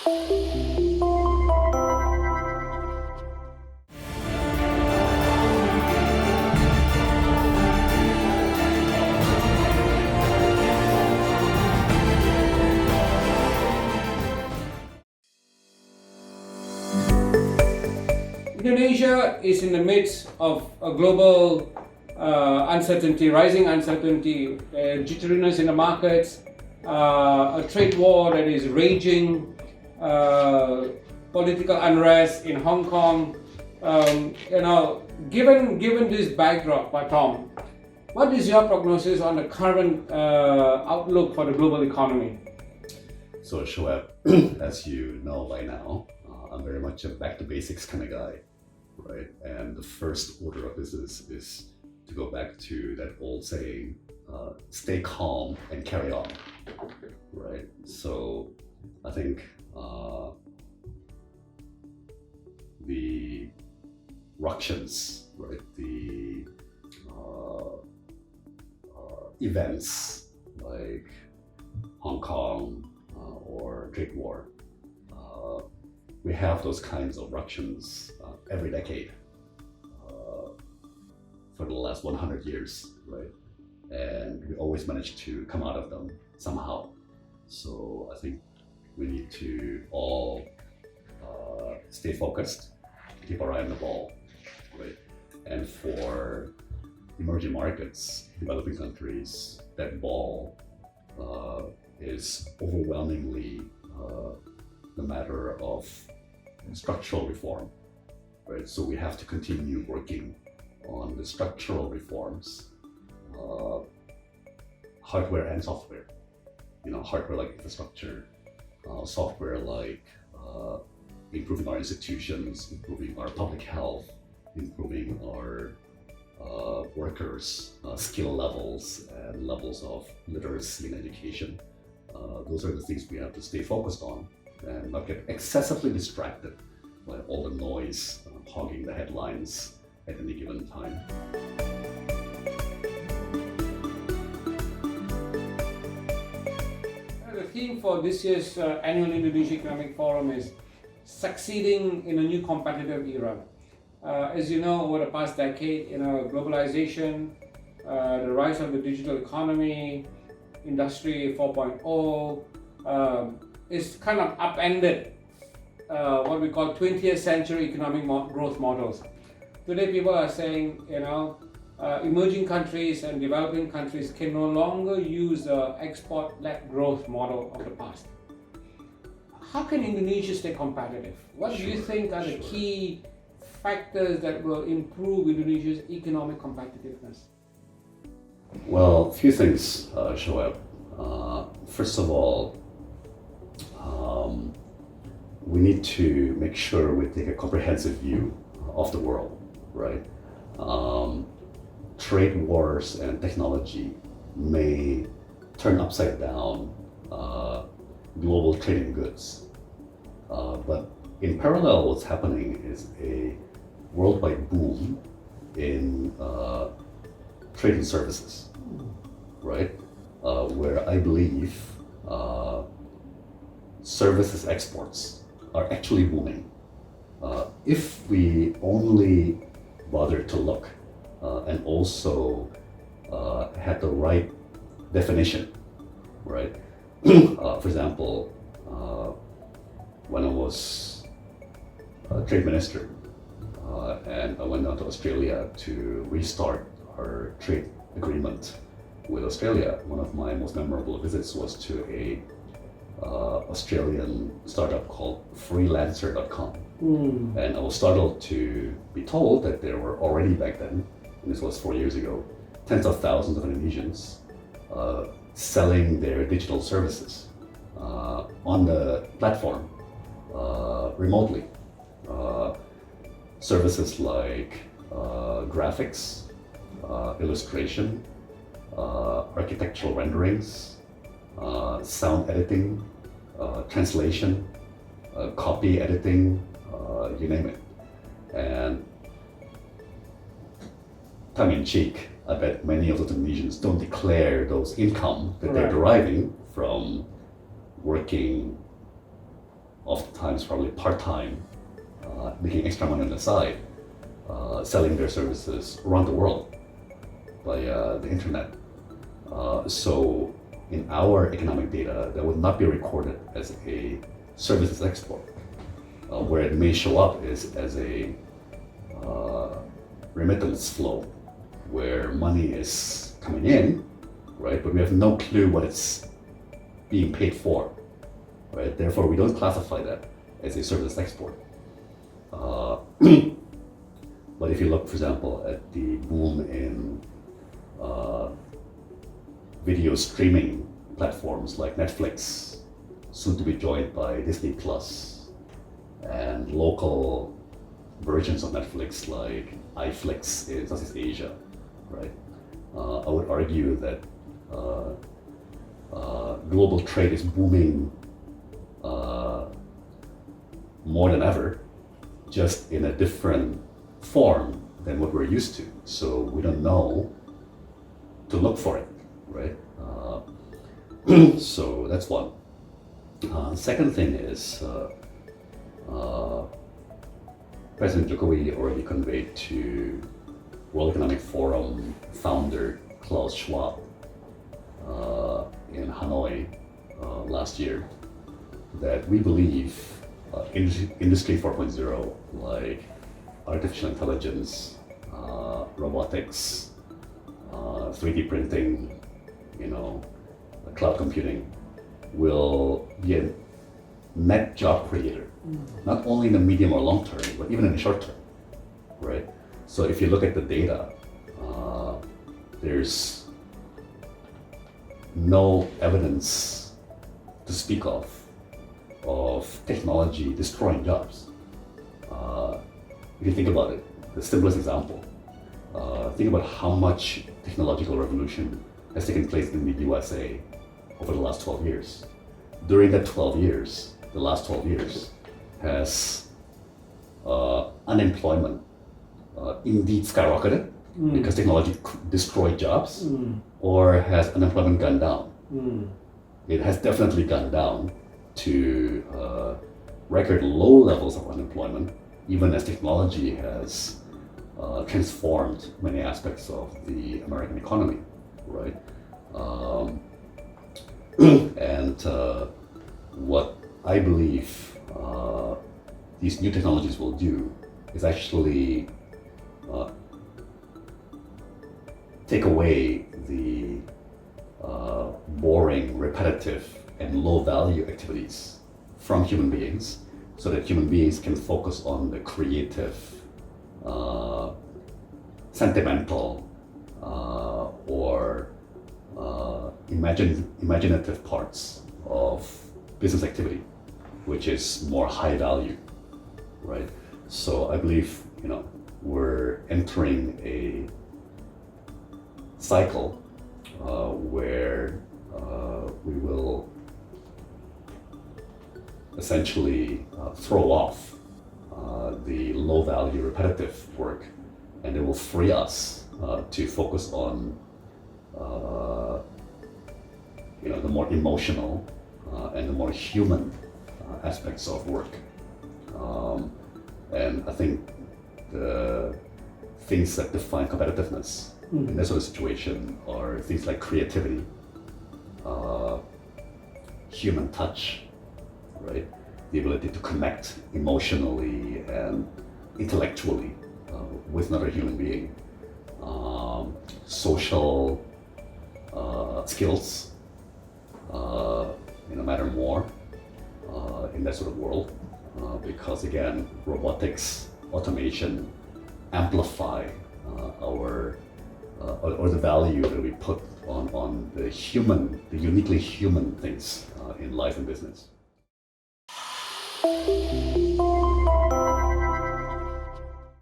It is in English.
Indonesia is in the midst of a global uncertainty, rising uncertainty, jitteriness in the markets, a trade war that is raging, political unrest in Hong Kong. Given this backdrop, Tom, what is your prognosis on the current outlook for the global economy? So Shoaib, as you know by now, I'm very much a back to basics kind of guy, right? And the first order of business is to go back to that old saying, stay calm and carry on, right? So I think the ructions, right, the events like Hong Kong or trade war, we have those kinds of ructions every decade for the last 100 years, right? And we always manage to come out of them somehow. So I think we need to all stay focused, keep our eye on the ball, right? And for emerging markets, developing countries, that ball is overwhelmingly the matter of structural reform, right? So we have to continue working on the structural reforms, hardware and software. Hardware like infrastructure, software like improving our institutions, improving our public health, improving our workers' skill levels and levels of literacy and education. Those are the things we have to stay focused on and not get excessively distracted by all the noise hogging the headlines at any given time. The theme for this year's annual Indonesia Economic Forum is succeeding in a new competitive era. As you know, over the past decade, globalization, the rise of the digital economy, Industry 4.0 is kind of upended what we call 20th century economic growth models. Today, people are saying, emerging countries and developing countries can no longer use the export-led growth model of the past. How can Indonesia stay competitive? What do you think are the key factors that will improve Indonesia's economic competitiveness? Well, a few things, Shoaib. First of all, we need to make sure we take a comprehensive view of the world, right? Trade wars and technology may turn upside down global trading goods. But in parallel, what's happening is a worldwide boom in trading services, right? Where I believe services exports are actually booming. If we only bother to look and also had the right definition, right? For example, when I was trade minister and I went down to Australia to restart our trade agreement with Australia, one of my most memorable visits was to a Australian startup called freelancer.com. And I was startled to be told that there were already back then, and this was 4 years ago, tens of thousands of Indonesians selling their digital services on the platform remotely. Services like graphics, illustration, architectural renderings, sound editing, translation, copy editing, you name it. And tongue-in-cheek, I bet many of the Indonesians don't declare those income that they're deriving from working oftentimes probably part-time, making extra money on the side, selling their services around the world by the internet. So in our economic data, that would not be recorded as a services export. Where it may show up is as a remittance flow, where money is coming in, right? But we have no clue what it's being paid for, right? Therefore, we don't classify that as a service export. But if you look, for example, at the boom in video streaming platforms like Netflix, soon to be joined by Disney Plus, and local versions of Netflix like iFlix in Southeast Asia, right? I would argue that global trade is booming more than ever, just in a different form than what we're used to. So we don't know to look for it, right? So that's one. Second thing is President Jokowi already conveyed to World Economic Forum founder Klaus Schwab in Hanoi last year that we believe Industry 4.0, like artificial intelligence, robotics, 3D printing, cloud computing, will be a net job creator, not only in the medium or long term, but even in the short term, right? So if you look at the data, there's no evidence to speak of technology destroying jobs. If you think about it, the simplest example, think about how much technological revolution has taken place in the USA over the last 12 years. During that 12 years, the last 12 years, has unemployment indeed skyrocketed because technology destroyed jobs, or has unemployment gone down? It has definitely gone down to record low levels of unemployment, even as technology has transformed many aspects of the American economy, right? And what I believe these new technologies will do is actually take away the boring, repetitive, and low-value activities from human beings, so that human beings can focus on the creative, sentimental, or imaginative parts of business activity, which is more high value, right? So I believe we're entering a cycle where we will essentially throw off the low value repetitive work, and it will free us to focus on the more emotional and the more human aspects of work. And I think the things that define competitiveness in this sort of situation are things like creativity, human touch, right? The ability to connect emotionally and intellectually with another human being, social skills, matter more in that sort of world, because again, robotics, automation amplify our or the value that we put on the uniquely human things in life and business.